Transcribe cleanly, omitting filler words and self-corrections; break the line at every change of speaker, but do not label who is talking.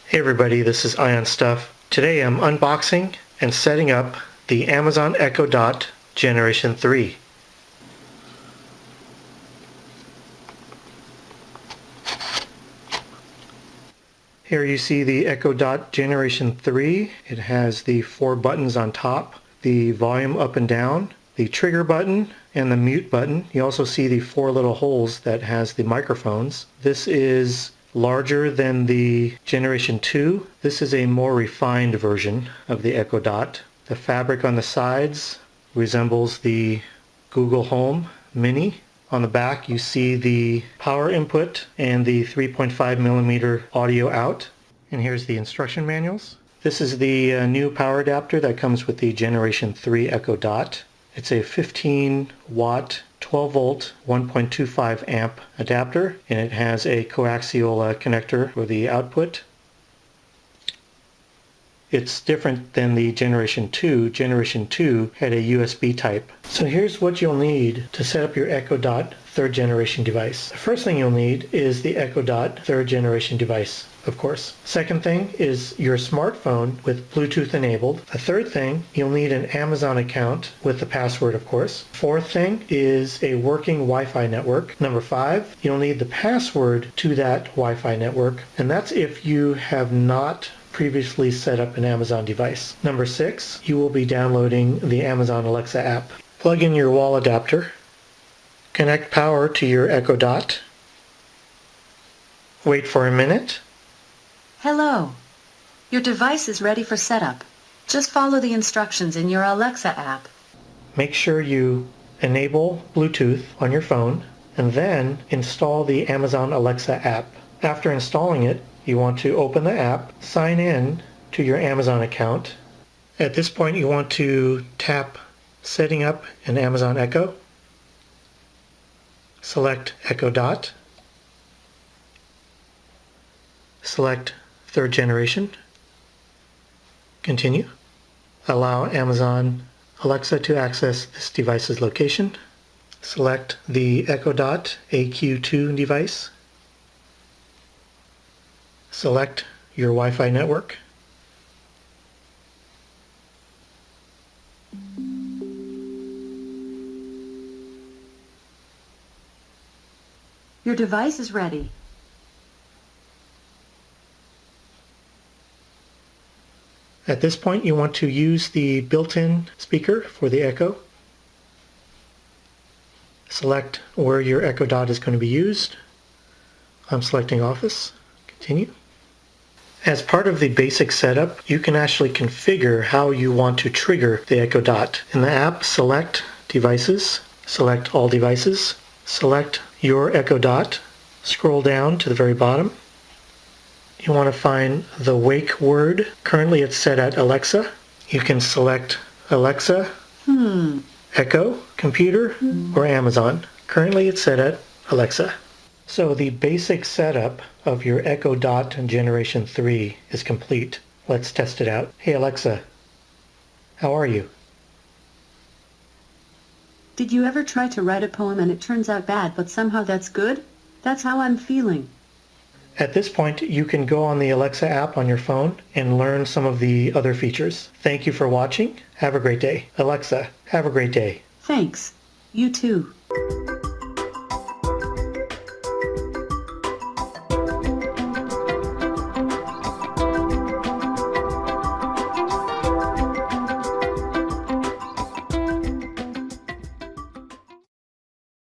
Hey everybody, this is eyeonstuff. Today I'm unboxing and setting up the Amazon Echo Dot Generation 3. Here you see the Echo Dot Generation 3. It has the 4 buttons on top, the volume up and down, the trigger button, and the mute button. You also see the 4 little holes that has the microphones. This is larger than the Generation 2. This is a more refined version of the Echo Dot. The fabric on the sides resembles the Google Home Mini. On the back you see the power input and the 3.5mm audio out. And here's the instruction manuals. This is the new power adapter that comes with the Generation 3 Echo Dot. It's a 15 watt 12 volt 1.25 amp adapter, and it has a coaxial connector for the output. It's different than the Generation 2. Generation 2 had a USB type. So here's what you'll need to set up your Echo Dot 3rd generation device. The first thing you'll need is the Echo Dot 3rd generation device, of course. Second thing is your smartphone with Bluetooth enabled. The third thing, you'll need an Amazon account with the password, of course. Fourth thing is a working Wi-Fi network. Number 5, you'll need the password to that Wi-Fi network, and that's if you have not previously set up an Amazon device. Number 6, you will be downloading the Amazon Alexa app. Plug in your wall adapter. Connect power to your Echo Dot. Wait for a minute.
Hello. Your device is ready for setup. Just follow the instructions in your Alexa app.
Make sure you enable Bluetooth on your phone and then install the Amazon Alexa app. After installing it, you want to open the app, sign in to your Amazon account. At this point you want to tap Setting Up an Amazon Echo. Select Echo Dot. Select 3rd generation. Continue. Allow Amazon Alexa to access this device's location. Select the Echo Dot AQ2 device. Select your Wi-Fi network.
Your device is ready.
At this point you want to use the built-in speaker for the Echo. Select where your Echo Dot is going to be used. I'm selecting Office. Continue. As part of the basic setup, you can actually configure how you want to trigger the Echo Dot. In the app, select Devices, select All Devices, select your Echo Dot, scroll down to the very bottom. You want to find the wake word. Currently it's set at Alexa. You can select Alexa, Echo, Computer, or Amazon. Currently it's set at Alexa. So the basic setup of your Echo Dot Generation 3 is complete. Let's test it out. Hey Alexa, how are you?
Did you ever try to write a poem and it turns out bad, but somehow that's good? That's how I'm feeling.
At this point, you can go on the Alexa app on your phone and learn some of the other features. Thank you for watching. Have a great day. Alexa, have a great day.
Thanks. You too.